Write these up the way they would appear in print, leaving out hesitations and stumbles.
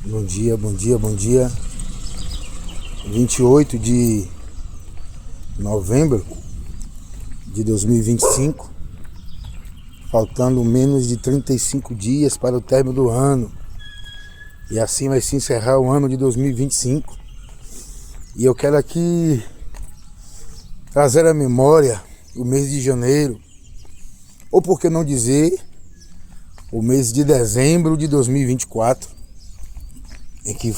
Bom dia, bom dia, bom dia. 28 de novembro de 2025, faltando menos de 35 dias para o término do ano. E assim vai se encerrar o ano de 2025. E eu quero aqui trazer à memória o mês de janeiro, ou por que não dizer, o mês de dezembro de 2024, em que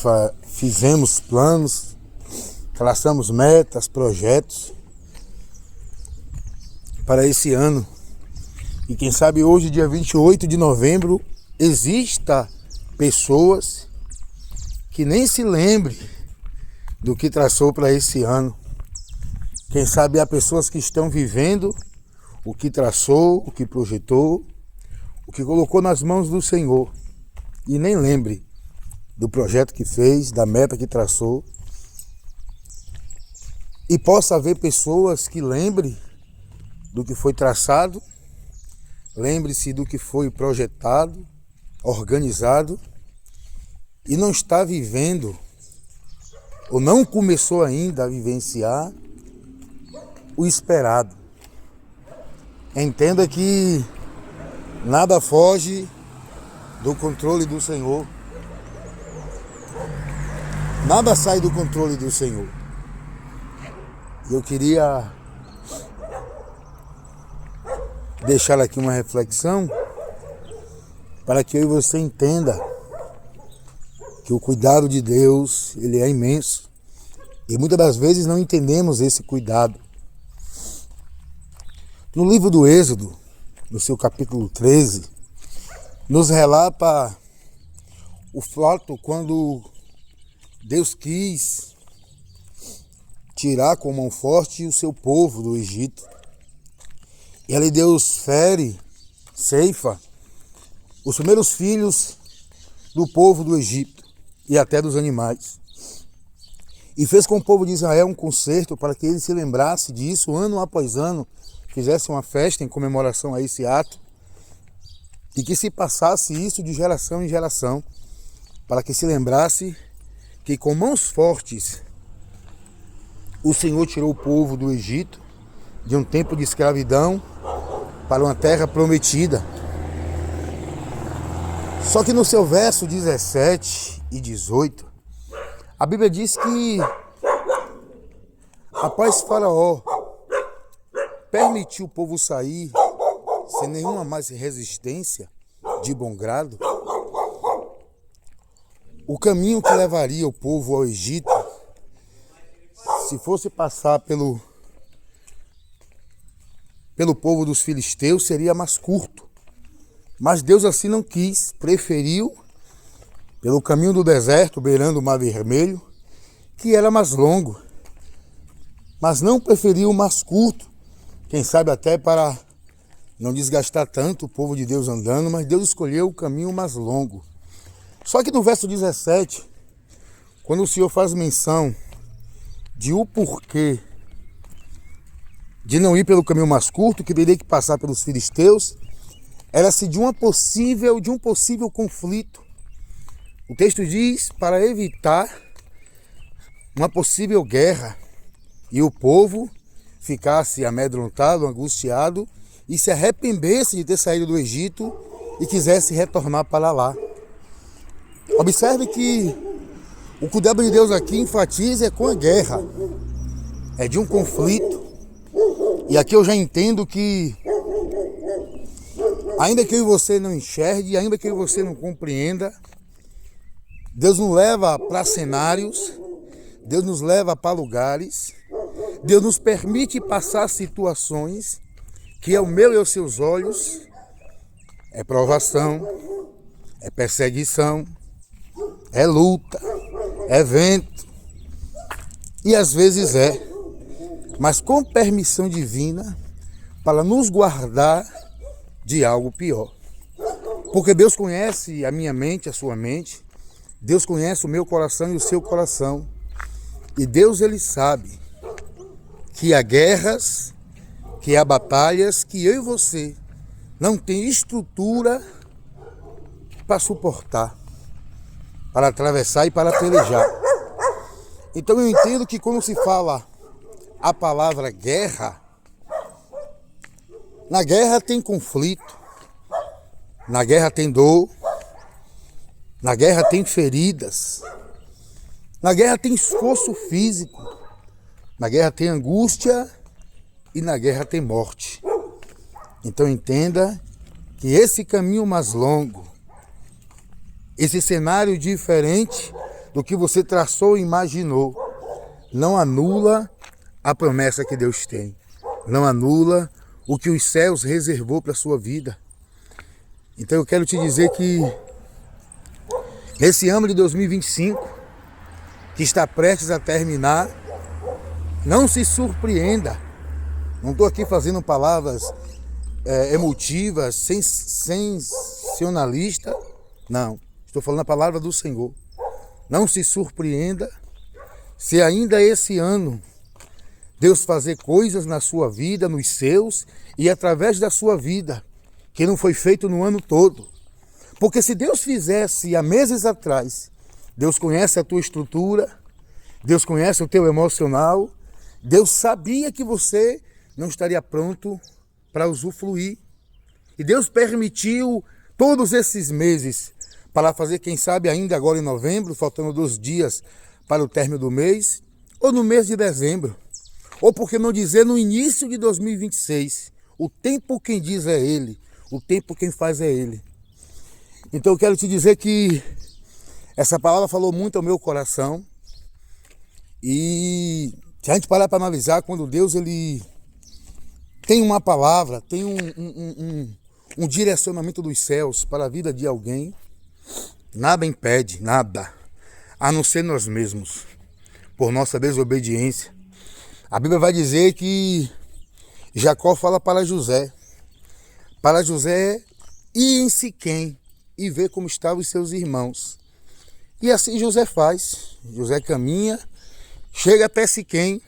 fizemos planos, traçamos metas, projetos para esse ano. E quem sabe hoje, dia 28 de novembro, exista pessoas que nem se lembrem do que traçou para esse ano. Quem sabe há pessoas que estão vivendo o que traçou, o que projetou, o que colocou nas mãos do Senhor e nem lembre do projeto que fez, da meta que traçou. E possa haver pessoas que lembrem do que foi traçado, lembre-se do que foi projetado, organizado, e não está vivendo, ou não começou ainda a vivenciar o esperado. Entenda que nada foge do controle do Senhor. Nada sai do controle do Senhor. E eu queria deixar aqui uma reflexão para que eu e você entenda que o cuidado de Deus, ele é imenso. E muitas das vezes não entendemos esse cuidado. No livro do Êxodo, no seu capítulo 13, nos relata o fato quando Deus quis tirar com mão forte o seu povo do Egito. E ali Deus ceifa os primeiros filhos do povo do Egito e até dos animais. E fez com o povo de Israel um concerto para que ele se lembrasse disso ano após ano, fizesse uma festa em comemoração a esse ato e que se passasse isso de geração em geração, para que se lembrasse que com mãos fortes o Senhor tirou o povo do Egito de um tempo de escravidão para uma terra prometida. Só que no seu verso 17 e 18, a Bíblia diz que após Faraó permitir o povo sair sem nenhuma mais resistência, de bom grado, o caminho que levaria o povo ao Egito, se fosse passar pelo povo dos filisteus, seria mais curto. Mas Deus assim não quis, preferiu pelo caminho do deserto, beirando o Mar Vermelho, que era mais longo. Mas não preferiu o mais curto, quem sabe até para não desgastar tanto o povo de Deus andando, mas Deus escolheu o caminho mais longo. Só que no verso 17, quando o Senhor faz menção de o porquê de não ir pelo caminho mais curto, que teria que passar pelos filisteus, era-se de um possível conflito. O texto diz para evitar uma possível guerra e o povo ficasse amedrontado, angustiado e se arrependesse de ter saído do Egito e quisesse retornar para lá. Observe que o cuidado de Deus aqui enfatiza com a guerra. É de um conflito. E aqui eu já entendo que, ainda que eu e você não enxergue, ainda que eu e você não compreenda, Deus nos leva para cenários, Deus nos leva para lugares, Deus nos permite passar situações que ao meu e aos seus olhos é provação, é perseguição, é luta, é vento, e às vezes mas com permissão divina para nos guardar de algo pior. Porque Deus conhece a minha mente, a sua mente, Deus conhece o meu coração e o seu coração, e Deus ele sabe que há guerras, que há batalhas que eu e você não tem estrutura para suportar. para atravessar e para pelejar. Então eu entendo que quando se fala a palavra guerra, na guerra tem conflito, na guerra tem dor, na guerra tem feridas, na guerra tem esforço físico, na guerra tem angústia e na guerra tem morte. Então entenda que esse caminho mais longo, esse cenário diferente do que você traçou e imaginou, não anula a promessa que Deus tem, não anula o que os céus reservou para a sua vida. Então eu quero te dizer que esse ano de 2025, que está prestes a terminar, não se surpreenda. Não estou aqui fazendo palavras emotivas, sensacionalistas. Não, estou falando a palavra do Senhor. Não se surpreenda se ainda esse ano Deus fazer coisas na sua vida, nos seus e através da sua vida, que não foi feito no ano todo. Porque se Deus fizesse há meses atrás, Deus conhece a tua estrutura, Deus conhece o teu emocional, Deus sabia que você não estaria pronto para usufruir. E Deus permitiu todos esses meses para fazer, quem sabe ainda agora em novembro, faltando 2 dias para o término do mês, ou no mês de dezembro, ou por que não dizer no início de 2026, o tempo quem diz é Ele, o tempo quem faz é Ele. Então eu quero te dizer que essa palavra falou muito ao meu coração, e se a gente parar para analisar, quando Deus ele tem uma palavra, tem um direcionamento dos céus para a vida de alguém, nada impede, nada, a não ser nós mesmos, por nossa desobediência. A Bíblia vai dizer que Jacó fala para José ir em Siquém e ver como estavam os seus irmãos. E assim José faz. José caminha, chega até Siquém,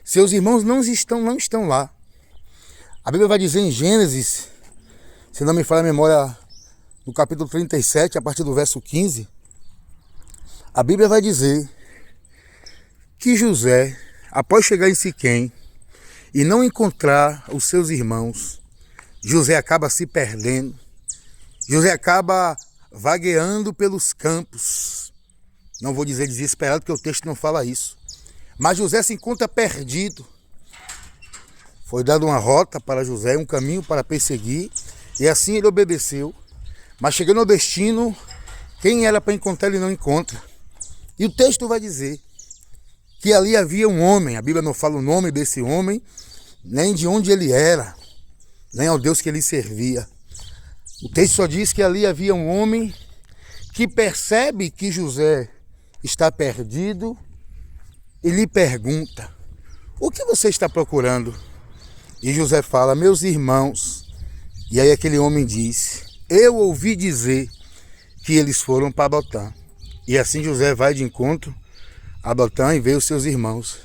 seus irmãos não estão lá. A Bíblia vai dizer em Gênesis, se não me falha a memória, no capítulo 37, a partir do verso 15, a Bíblia vai dizer que José, após chegar em Siquém e não encontrar os seus irmãos, José acaba se perdendo, José acaba vagueando pelos campos. Não vou dizer desesperado, porque o texto não fala isso. Mas José se encontra perdido. Foi dada uma rota para José, um caminho para perseguir, e assim ele obedeceu. Mas chegando ao destino, quem era para encontrar ele não encontra. E o texto vai dizer que ali havia um homem, a Bíblia não fala o nome desse homem, nem de onde ele era, nem ao Deus que ele servia. O texto só diz que ali havia um homem que percebe que José está perdido e lhe pergunta: o que você está procurando? E José fala: meus irmãos. E aí aquele homem diz: eu ouvi dizer que eles foram para Dotã. E assim José vai de encontro a Dotã e vê os seus irmãos.